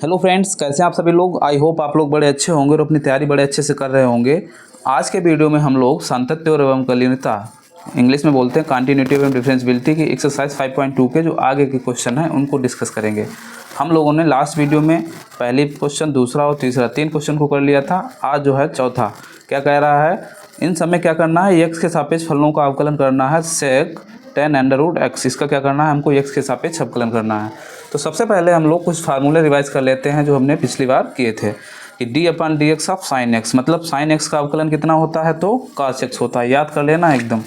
Hello friends, कैसे हैं आप सभी लोग। आई होप आप लोग बड़े अच्छे होंगे और अपनी तैयारी बड़े अच्छे से कर रहे होंगे। आज के वीडियो में हम लोग सातत्य और एवं कलिनता, इंग्लिश में बोलते हैं कंटिन्यूटी एवं डिफरेंशिएबिलिटी की एक्सरसाइज 5.2 के जो आगे के क्वेश्चन हैं उनको डिस्कस करेंगे। हम लोगों ने लास्ट वीडियो में पहले क्वेश्चन, दूसरा और तीसरा 3 क्वेश्चन को कर लिया था। आज जो है चौथा क्या कह रहा है, इन सब में क्या करना है, एक्स के सापेक्ष फलनों का अवकलन करना है सेक टेन अंडर रूट एक्स। इसका क्या करना है, हमको एक्स के सापेक्ष अवकलन करना है। तो सबसे पहले हम लोग कुछ फार्मूले रिवाइज कर लेते हैं जो हमने पिछली बार किए थे कि D upon d x of sine x, मतलब साइन एक्स का अवकलन कितना होता है तो कॉस एक्स होता है। याद कर लेना एकदम,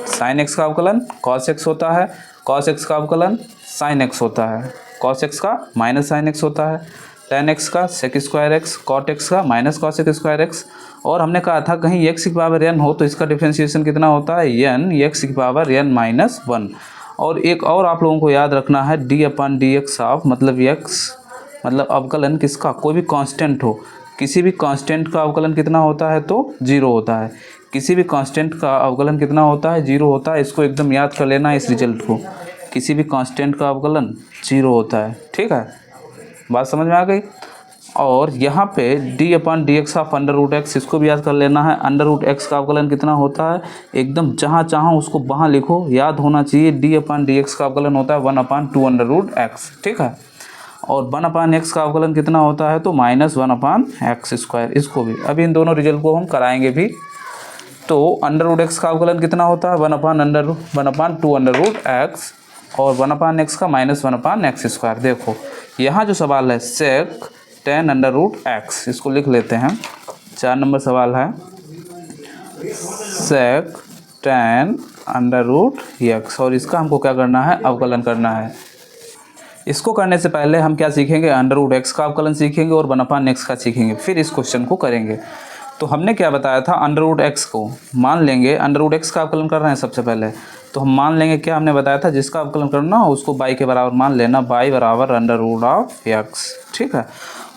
साइन एक्स का अवकलन कॉस एक्स होता है, कॉस एक्स का अवकलन साइन एक्स होता है, कॉस एक्स का माइनस साइन एक्स होता है, टेन एक्स का sec square X, cot X का minus cosec square X. और हमने कहा था कहीं एक्स की पावर एन हो तो इसका डिफरेंशिएशन कितना होता है, एन एक्स की पावर एन माइनस वन। और एक और आप लोगों को याद रखना है, D upon d x of, मतलब एक्स मतलब अवकलन किसका, कोई भी कांस्टेंट हो, किसी भी कांस्टेंट का अवकलन कितना होता है तो जीरो होता है। किसी भी कांस्टेंट का अवकलन कितना होता है, जीरो होता है। इसको एकदम याद कर लेना इस रिजल्ट को, किसी भी कांस्टेंट का अवकलन जीरो होता है। ठीक है, बात समझ में आ गई। और यहाँ पे d upon d x of under root x, इसको भी याद कर लेना है। अंडर रूट एक्स का अवकलन कितना होता है, एकदम जहाँ चाहो उसको वहाँ लिखो, याद होना चाहिए। डी अपन डी एक्स का अवकलन होता है 1/2 अंडर रूट एक्स। ठीक है, और 1/x का अवकलन कितना होता है तो -1/x स्क्वायर। इसको भी अभी इन दोनों रिजल्ट को हम कराएंगे भी। तो अंडर रूट एक्स का अवकलन कितना होता है 1/2 अंडर रूट एक्स और 1/x का -1/x स्क्वायर। देखो यहाँ जो सवाल है सेक 10 अंडर रूट एक्स, इसको लिख लेते हैं। 4 नंबर सवाल है सेक 10 अंडर रूट एक्स, और इसका हमको क्या करना है, अवकलन करना है। इसको करने से पहले हम क्या सीखेंगे, अंडर रूट एक्स का अवकलन सीखेंगे और 1/x का सीखेंगे, फिर इस क्वेश्चन को करेंगे। तो हमने क्या बताया था, अंडर रूट एक्स को मान लेंगे, अंडर रूट एक्स का अवकलन कर रहे हैं सबसे पहले, तो हम मान लेंगे क्या हमने बताया था, जिसका अवकलन करना हो उसको बाई के बराबर मान लेना, बाई बराबर अंडर रूट ऑफ एक्स। ठीक है,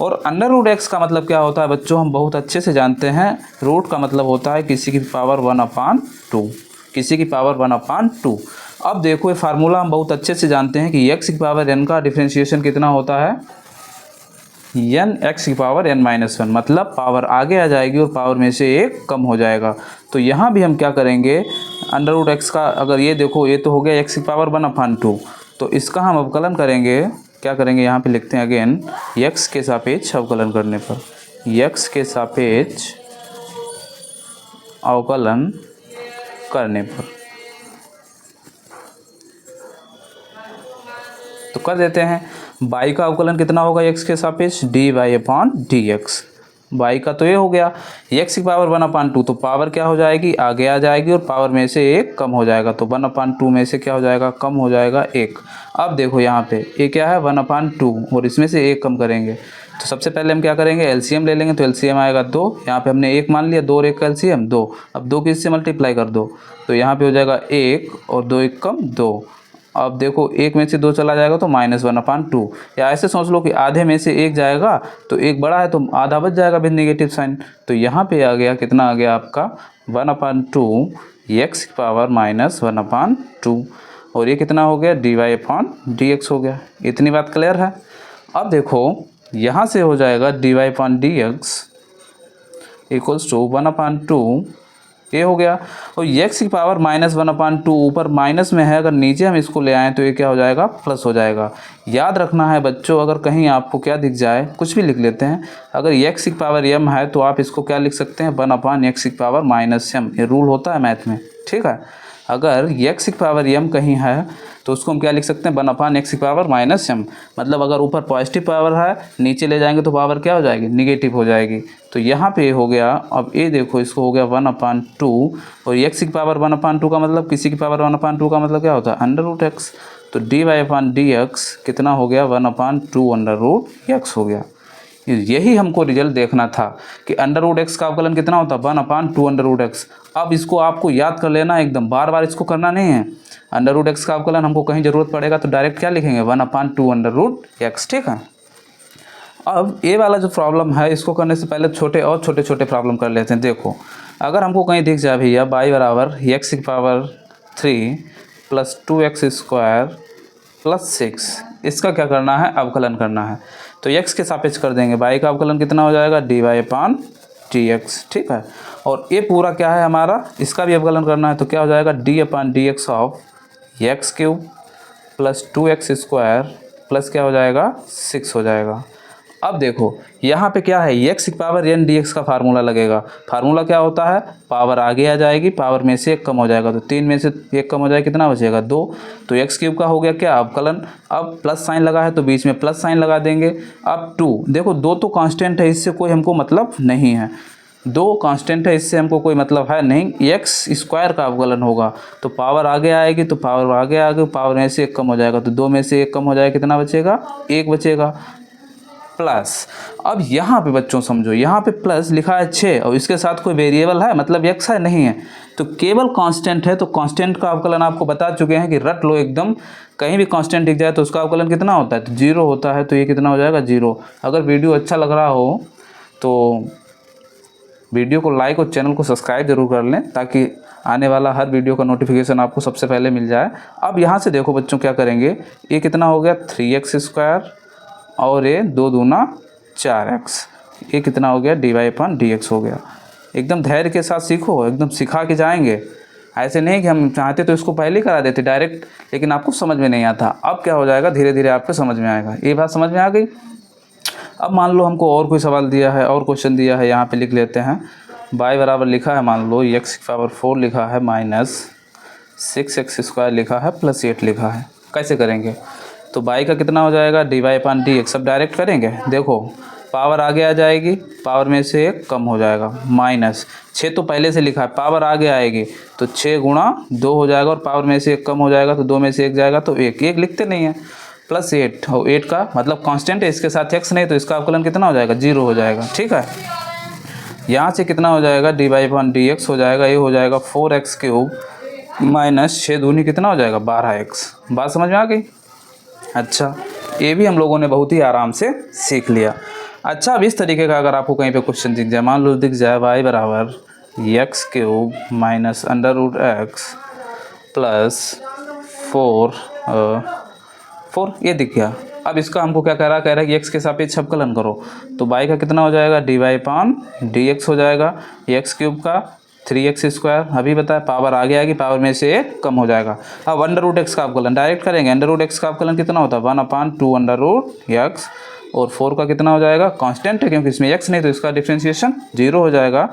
और अंडर रूट एक्स का मतलब क्या होता है बच्चों, हम बहुत अच्छे से जानते हैं। रूट का मतलब होता है किसी की पावर 1/2, किसी की पावर 1/2। अब देखो ये फार्मूला हम बहुत अच्छे से जानते हैं कि एक्स की पावर एन का डिफरेंशिएशन कितना होता है, एन एक्स की पावर एन माइनस वन, मतलब पावर आगे आ जाएगी और पावर में से एक कम हो जाएगा। तो यहाँ भी हम क्या करेंगे, अंडर रूट एक्स का, अगर ये देखो ये तो हो गया एक्स की पावर 1/2, तो इसका हम अवकलन करेंगे। क्या करेंगे, यहाँ पे लिखते हैं अगेन, एक्स के सापेक्ष अवकलन करने पर, एक्स के सापेक्ष अवकलन करने पर तो कर देते हैं। बाई का अवकलन कितना होगा एक्स के सापेक्ष, d y upon d x. बाई का तो ये हो गया, एक्स की पावर 1/2, तो पावर क्या हो जाएगी, आगे आ जाएगी और पावर में से एक कम हो जाएगा, तो 1/2 में से क्या हो जाएगा, कम हो जाएगा एक। अब देखो यहाँ पे ये क्या है 1/2 और इसमें से एक कम करेंगे, तो सबसे पहले हम क्या करेंगे, एलसीएम ले लेंगे। तो एलसीएम आएगा 2, यहाँ पे हमने 1 मान लिया, 2 और 1 का एलसीएम 2। अब 2 की इससे मल्टीप्लाई कर दो, तो यहाँ पे हो जाएगा 1 और 2 1 कम 2। अब देखो 1 में से 2 चला जाएगा तो -1/2, या ऐसे सोच लो कि आधे में से 1 जाएगा तो 1 बड़ा है तो आधा बच जाएगा विद नेगेटिव साइन। तो यहाँ पे आ गया, कितना आ गया आपका 1/2 एक्स की पावर -1/2, और ये कितना हो गया, d y upon d x हो गया। इतनी बात क्लियर है। अब देखो यहाँ से हो जाएगा d y upon d x equals to 1/2, ये हो गया। और एक्स की पावर -1/2 ऊपर माइनस में है, अगर नीचे हम इसको ले आएँ तो ये क्या हो जाएगा, प्लस हो जाएगा। याद रखना है बच्चों, अगर कहीं आपको क्या दिख जाए, कुछ भी लिख लेते हैं। अगर एक्स की पावर m है तो आप इसको क्या लिख सकते हैं, 1/x की पावर -m, ये रूल होता है मैथ में। ठीक है, अगर एक्स की पावर m कहीं है तो उसको हम क्या लिख सकते हैं, 1/x की पावर -m, मतलब अगर ऊपर पॉजिटिव पावर है नीचे ले जाएंगे तो पावर क्या हो जाएगी, निगेटिव हो जाएगी। तो यहाँ पे हो गया, अब ये देखो इसको हो गया 1/2, और एक्स की पावर 1/2 का मतलब, किसी की पावर 1/2 का मतलब क्या होता है, अंडर रूट एक्स। तो d y upon d x कितना हो गया, 1/2 अंडर रूट एक्स हो गया। यही हमको रिजल्ट देखना था कि अंडर रूट एक्स का अवकलन कितना होता है, 1/2 अंडर रूट एक्स। अब इसको आपको याद कर लेना एकदम, बार बार इसको करना नहीं है। अंडर रूट एक्स का अवकलन हमको कहीं ज़रूरत पड़ेगा तो डायरेक्ट क्या लिखेंगे, 1/2 अंडर रूट एक्स। ठीक है, अब ये वाला जो प्रॉब्लम है इसको करने से पहले छोटे छोटे प्रॉब्लम कर लेते हैं। देखो अगर हमको कहीं दिख जाए भैया बाई बराबर एक्स की पावर 3 + 2x² + 6, इसका क्या करना है, अवकलन करना है। तो x के सापेक्ष कर देंगे, y का अवकलन कितना हो जाएगा, dy/dx, ठीक है। और ये पूरा क्या है हमारा, इसका भी अवकलन करना है, तो क्या हो जाएगा d/dx of x³ plus 2x² plus क्या हो जाएगा 6 हो जाएगा। अब देखो यहाँ पे क्या है, x की पावर n dx का फार्मूला लगेगा। फार्मूला क्या होता है, पावर आगे आ जाएगी, पावर में से 1 कम हो जाएगा, तो 3 में से 1 कम हो जाएगा, कितना बचेगा 2। तो x³ का हो गया क्या, अवकलन। अब प्लस साइन लगा है तो बीच में प्लस साइन लगा देंगे। अब 2, देखो 2 तो कांस्टेंट है, इससे कोई हमको मतलब नहीं है, 2 कांस्टेंट है, इससे हमको कोई मतलब है नहीं। x² का अवकलन होगा तो पावर आगे आएगी, तो पावर आगे आएगी, पावर में से 1 कम हो जाएगा, तो 2 में से 1 कम हो जाएगा, कितना बचेगा 1 बचेगा। प्लस, अब यहाँ पे बच्चों समझो, यहाँ पे प्लस लिखा है 6 और इसके साथ कोई वेरिएबल है, मतलब x है नहीं है, तो केवल कांस्टेंट है। तो कांस्टेंट का अवकलन आपको बता चुके हैं कि रट लो एकदम, कहीं भी कांस्टेंट दिख जाए तो उसका अवकलन कितना होता है, तो 0 होता है। तो ये कितना हो जाएगा 0। अगर वीडियो अच्छा लग रहा हो तो वीडियो को लाइक और चैनल को सब्सक्राइब जरूर कर लें, ताकि आने वाला हर वीडियो का नोटिफिकेशन आपको सबसे पहले मिल जाए। अब यहाँ से देखो बच्चों क्या करेंगे, ये कितना हो गया 3x² और ये 2 दूना 4x, ये कितना हो गया dy/dx हो गया। एकदम धैर्य के साथ सीखो, एकदम सिखा के जाएंगे, ऐसे नहीं कि हम चाहते तो इसको पहले ही करा देते डायरेक्ट, लेकिन आपको समझ में नहीं आता। अब क्या हो जाएगा, धीरे धीरे आपको समझ में आएगा। ये बात समझ में आ गई। अब मान लो हमको और कोई सवाल दिया है और क्वेश्चन दिया है, यहाँ पे लिख लेते हैं। y बराबर लिखा है, मान लो x⁴ लिखा है माइनस 6x² लिखा है प्लस 8 लिखा है। कैसे करेंगे, तो y का कितना हो जाएगा dy/dx, सब डायरेक्ट करेंगे। देखो पावर आगे आ जाएगी, पावर में से 1 कम हो जाएगा, माइनस 6 तो पहले से लिखा है, पावर आगे आएगी तो 6 गुणा 2 हो जाएगा, और पावर में से 1 कम हो जाएगा तो 2 में से 1 जाएगा, तो 1 लिखते नहीं है, प्लस 8, और 8 का मतलब कांस्टेंट है, इसके साथ x नहीं, तो इसका अवकलन कितना हो जाएगा 0 हो जाएगा, ठीक है। यहाँ से कितना हो जाएगा dy/dx हो जाएगा, ये हो जाएगा 4x³ माइनस 6 दूनी कितना हो जाएगा 12x। बात समझ में आ गई। अच्छा, ये भी हम लोगों ने बहुत ही आराम से सीख लिया। अच्छा, अब इस तरीके का अगर आपको कहीं पे क्वेश्चन दिख जाए, मान लो दिख जाए y बराबर x³ माइनस √x प्लस 4 ये दिख गया। अब इसका हमको क्या कह रहा है कि x के सापेक्ष अवकलन करो, तो y का कितना हो जाएगा dy/dx हो जाएगा, x³ का 3x² अभी बताया, पावर आगे आएगी, पावर में से 1 कम हो जाएगा। अब √x का अवकलन डायरेक्ट करेंगे, √x का अवकलन कितना होता है 1/2 √x, और 4 का कितना हो जाएगा, कांस्टेंट है क्योंकि इसमें x नहीं, तो इसका डिफ्रेंशिएशन 0 हो जाएगा।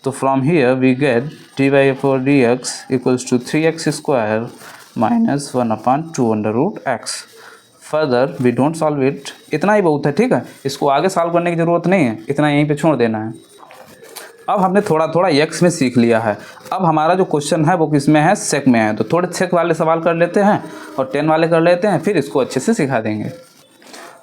तो from here we get dy/dx equals to 3x² minus 1/2 √x। Further we don't solve it, इतना ही बहुत है, ठीक है। इसको आगे सॉल्व करने की ज़रूरत नहीं है, इतना यहीं पे छोड़ देना है। अब हमने थोड़ा थोड़ा x में सीख लिया है। अब हमारा जो क्वेश्चन है वो किस में है, सेक में है, तो थोड़े सेक वाले सवाल कर लेते हैं और 10 वाले कर लेते हैं, फिर इसको अच्छे से सिखा देंगे।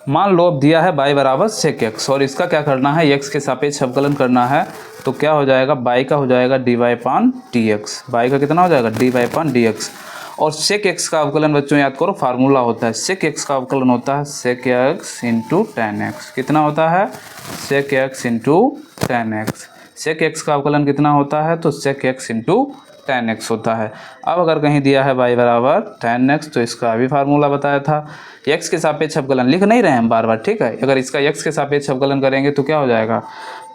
मान लो अब दिया है y बराबर सेक x, और इसका क्या करना है, x के सापेक्ष अवकलन करना है। तो क्या हो जाएगा, y का हो जाएगा dy/dx, y का कितना हो जाएगा dy/dx। और सेक x का अवकलन बच्चों याद करो, फार्मूला होता है, सेक x का अवकलन होता है सेक x इंटू tan x। कितना होता है, सेक x इंटू tan x। सेक x का अवकलन कितना होता है, तो सेक x इंटू tan x होता है। अब अगर कहीं दिया है y बराबर tan x, तो इसका भी फार्मूला बताया था, x के सापेक्ष अवकलन लिख नहीं रहे हैं बार बार, ठीक है। अगर इसका x के सापेक्ष अवकलन करेंगे तो क्या हो जाएगा,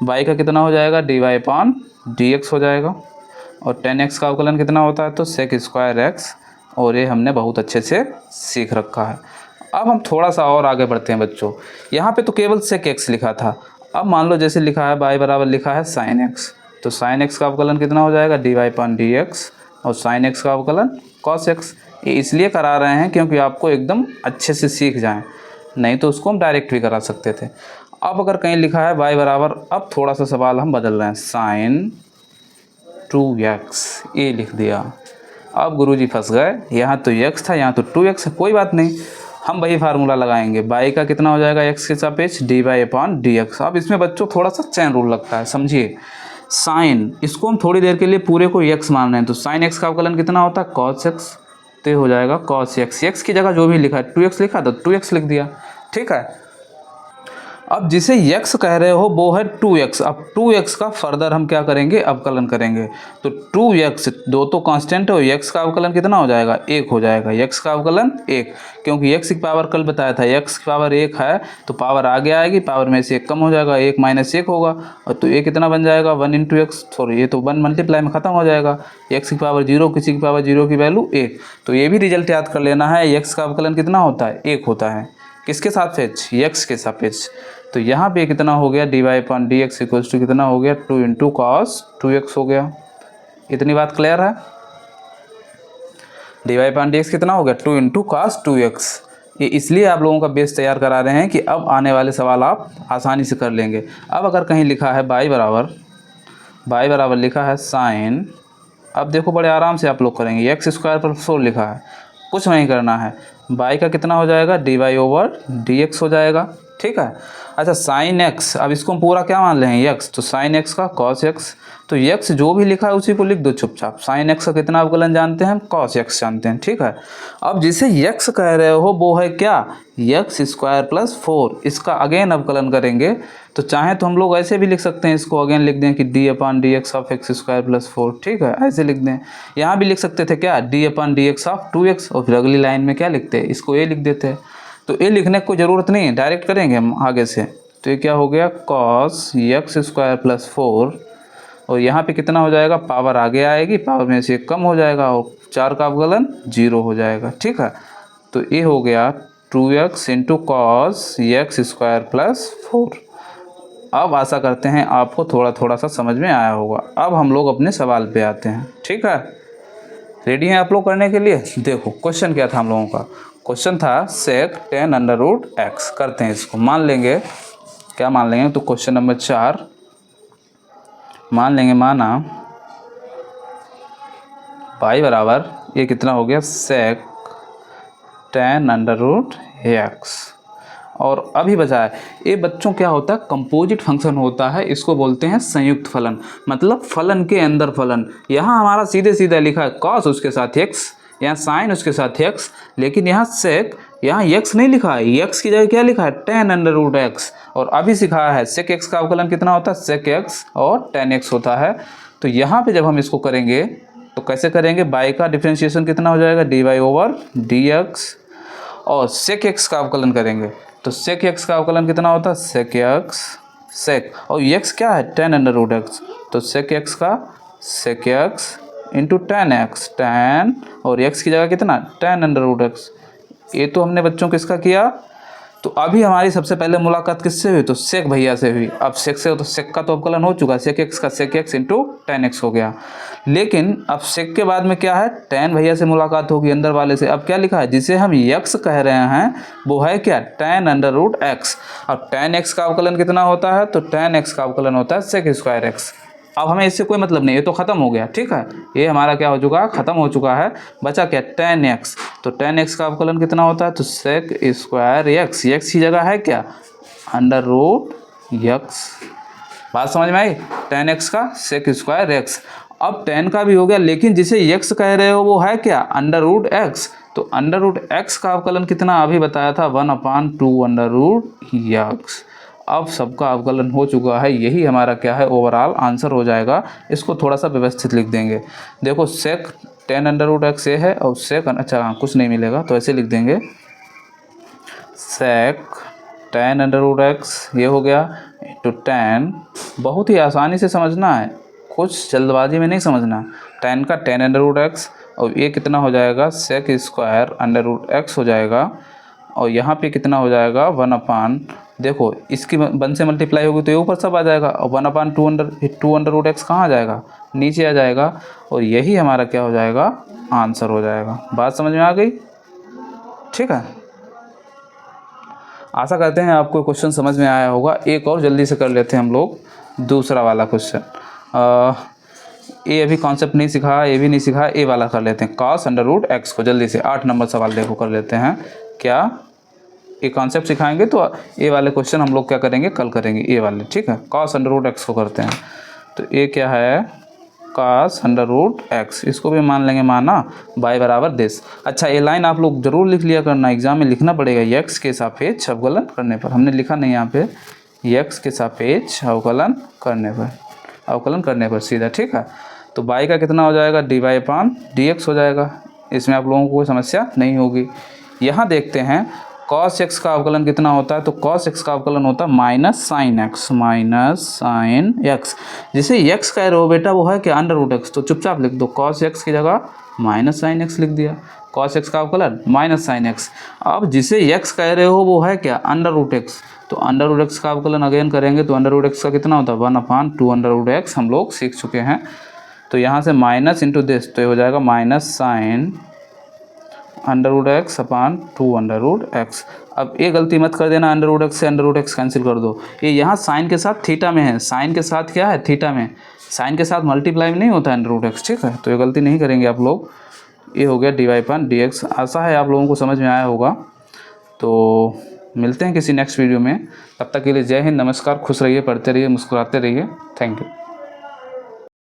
y का कितना हो जाएगा dy/dx हो जाएगा, और tan x का अवकलन कितना होता है, तो sec² x, और ये हमने बहुत अच्छे से सीख रखा है। अब हम थोड़ा सा और आगे बढ़ते हैं बच्चों। यहाँ पे तो केवल sec x लिखा था, अब मान लो जैसे लिखा है y बराबर लिखा है sin x, तो sin x का अवकलन कितना हो जाएगा dy/dx, और sin x का अवकलन cos x। ये इसलिए करा रहे हैं क्योंकि आपको एकदम अच्छे से सीख जाएं, नहीं तो उसको हम डायरेक्ट भी करा सकते थे। अब अगर कहीं लिखा है y बराबर, अब थोड़ा सा सवाल हम बदल रहे हैं, sin 2x, ये लिख दिया। अब गुरुजी फंस गए, यहाँ तो x था, यहाँ तो 2x है, कोई बात नहीं, हम वही फार्मूला लगाएंगे, y का कितना हो जाएगा x के सापेक्ष dy/dx। अब इसमें बच्चों थोड़ा सा चैन रूल लगता है, समझिए। साइन, इसको हम थोड़ी देर के लिए पूरे को x मान रहे हैं, तो साइन x का अवकलन कितना होता है cos x, तो ये हो जाएगा cos x। x की जगह जो भी लिखा है 2x लिखा तो 2x लिख दिया, ठीक है। अब जिसे x कह रहे हो वो है 2x। अब 2x का फर्दर हम क्या करेंगे, अवकलन करेंगे। तो 2x, दो तो कांस्टेंट हो, x का अवकलन कितना हो जाएगा, 1 हो जाएगा। x का अवकलन 1, क्योंकि x की पावर कल बताया था x की पावर 1 है तो पावर आगे आएगी, पावर में से 1 कम हो जाएगा, 1 माइनस 1 होगा। और तो ये कितना बन जाएगा, 1 इंटू एक्स, सॉरी ये तो 1 मल्टीप्लाई में ख़त्म हो जाएगा। x की पावर 0, किसी की पावर 0 की वैल्यू 1। तो ये भी रिजल्ट याद कर लेना है, x का अवकलन कितना होता है, 1 होता है। किसके सापेक्ष, x के सापेक्ष। तो यहाँ पे कितना हो गया, dy/dx इक्वल टू कितना हो गया, 2 इंटू कॉस 2x हो गया। इतनी बात क्लियर है। dy/dx कितना हो गया, 2 इंटू कॉस 2x। ये इसलिए आप लोगों का बेस तैयार करा रहे हैं कि अब आने वाले सवाल आप आसानी से कर लेंगे। अब अगर कहीं लिखा है y बराबर लिखा है साइन, अब देखो बड़े आराम से आप लोग करेंगे। x² पर 4 लिखा है, कुछ नहीं करना है, y का कितना हो जाएगा, dy/dx हो जाएगा। ठीक है। अच्छा साइन x, अब इसको हम पूरा क्या मान रहे हैं, x, तो साइन x का कॉस x। तो x जो भी लिखा है उसी को लिख दो चुपचाप। साइन x का कितना अवकलन जानते हैं हम, कॉस x जानते हैं। ठीक है। अब जिसे x कह रहे हो वो है क्या, x² + 4। इसका अगेन अवकलन करेंगे तो चाहे तो हम लोग ऐसे भी लिख सकते हैं, इसको अगेन लिख दें कि d/dx ऑफ x² + 4। ठीक है, ऐसे लिख दें। यहाँ भी लिख सकते थे क्या, d/dx ऑफ 2x, और फिर अगली लाइन में क्या लिखते हैं, इसको a लिख देते हैं। तो ये लिखने की कोई ज़रूरत नहीं है, डायरेक्ट करेंगे हम आगे से। तो ये क्या हो गया, cos x² + 4, और यहाँ पे कितना हो जाएगा, पावर आगे आएगी, पावर में से 1 कम हो जाएगा, और 4 का अवकलन 0 हो जाएगा। ठीक है। तो ये हो गया 2x इंटू कॉस x² + 4। अब आशा करते हैं आपको थोड़ा थोड़ा सा समझ में आया होगा। अब हम लोग अपने सवाल पे आते हैं। ठीक है, रेडी हैं आप लोग करने के लिए। देखो क्वेश्चन क्या था हम लोगों का, क्वेश्चन था sec tan√x। करते हैं इसको, मान लेंगे, क्या मान लेंगे, तो क्वेश्चन नंबर 4 मान लेंगे, माना y बराबर ये कितना हो गया, sec tan√x। और अभी बचा है ये बच्चों, क्या होता है, कंपोजिट फंक्शन होता है, इसको बोलते हैं संयुक्त फलन, मतलब फलन के अंदर फलन। यहाँ हमारा सीधे सीधे लिखा है cos उसके साथ x, यहाँ साइन उसके साथ x, लेकिन यहाँ सेक, यहाँ x नहीं लिखा है, x की जगह क्या लिखा है, tan√x। और अभी सिखाया है sec x का अवकलन कितना होता है, sec x और tan x होता है। तो यहाँ पे जब हम इसको करेंगे तो कैसे करेंगे, y का डिफ्रेंशिएशन कितना हो जाएगा, dy/dx, और sec x का अवकलन करेंगे तो sec x का अवकलन कितना होता है, sec x, sec, और x क्या है, tan√x, तो sec x का sec x into tan x, tan, और x की जगह कितना, tan√x। ये तो हमने बच्चों किसका किया, तो अभी हमारी सबसे पहले मुलाकात किससे हुई, तो sec भैया से हुई। अब sec से, तो sec का तो अवकलन हो चुका, sec x का sec x into tan x हो गया। लेकिन अब sec के बाद में क्या है, tan भैया से मुलाकात होगी अंदर वाले से। अब क्या लिखा है, जिसे हम x कह रहे हैं वो है क्या, tan√x। अब tan x का अवकलन कितना होता है, तो tan x का अवकलन होता है sec² x। अब हमें इससे कोई मतलब नहीं, ये तो ख़त्म हो गया। ठीक है, ये हमारा क्या हो चुका है, ख़त्म हो चुका है। बचा क्या, tan x। तो tan x का अवकलन कितना होता है, तो sec² x की जगह है क्या, √x। बात समझ में आई, tan x का sec² x। अब tan का भी हो गया, लेकिन जिसे x कह रहे हो वो है क्या, √x। तो √x का अवकलन कितना अभी बताया था, 1/2 √x। अब सबका अवकलन हो चुका है, यही हमारा क्या है, ओवरऑल आंसर हो जाएगा। इसको थोड़ा सा व्यवस्थित लिख देंगे। देखो sec tan√x ये है, और sec, अच्छा कुछ नहीं मिलेगा तो ऐसे लिख देंगे, sec tan√x ये हो गया, तो tan, बहुत ही आसानी से समझना है, कुछ जल्दबाजी में नहीं समझना। tan का tan√x, और ये कितना हो जाएगा, sec² √x हो जाएगा, और यहाँ पे कितना हो जाएगा, 1/, देखो इसकी 1 से मल्टीप्लाई होगी तो ये ऊपर सब आ जाएगा, और 1/2 x कहाँ आ जाएगा, नीचे आ जाएगा, और यही हमारा क्या हो जाएगा, आंसर हो जाएगा। बात समझ में आ गई। ठीक है, आशा करते हैं आपको क्वेश्चन समझ में आया होगा। एक और जल्दी से कर लेते हैं हम लोग, दूसरा वाला क्वेश्चन। ये अभी कॉन्सेप्ट नहीं सिखा, ये भी नहीं सिखा, ये वाला कर लेते हैं, cos√x को जल्दी से 8 नंबर सवाल देखो कर लेते हैं। क्या ये कॉन्सेप्ट सिखाएंगे तो ये वाले क्वेश्चन हम लोग क्या करेंगे, कल करेंगे ये वाले। ठीक है, cos√x को करते हैं। तो ये क्या है, cos√x, इसको भी मान लेंगे, माना y बराबर देश। अच्छा ये लाइन आप लोग जरूर लिख लिया करना, एग्जाम में लिखना पड़ेगा, x के सापेक्ष अवकलन करने पर। हमने लिखा नहीं यहाँ पे, x के सापेक्ष अवकलन करने पर सीधा, ठीक है। तो y का कितना हो जाएगा, dy/dx हो जाएगा। इसमें आप लोगों को कोई समस्या नहीं होगी। यहाँ देखते हैं cos x का अवकलन कितना होता है, तो cos x का अवकलन होता है माइनस साइन x। जिसे x कह रहे हो बेटा वो है क्या, √x, तो चुपचाप लिख दो cos x की जगह माइनस साइन x लिख दिया। cos x का अवकलन माइनस साइन x। अब जिसे x कह रहे हो वो है क्या, √x, तो √x का अवकलन अगेन करेंगे तो √x का कितना होता है 1/2 √x, हम लोग सीख चुके हैं। तो यहाँ से माइनस इंटू दिस, तो ये हो जाएगा माइनस साइन √x/2 √x। अब ये गलती मत कर देना, √x से √x कैंसिल कर दो। ये यहाँ साइन के साथ थीटा में है, साइन के साथ क्या है, थीटा में, साइन के साथ मल्टीप्लाई में नहीं होता है √x, ठीक है। तो ये गलती नहीं करेंगे आप लोग। ये हो गया dy/dx। आशा है आप लोगों को समझ में आया होगा। तो मिलते हैं किसी नेक्स्ट वीडियो में, तब तक के लिए जय हिंद, नमस्कार, खुश रहिए, पढ़ते रहिए, मुस्कुराते रहिए। Thank you.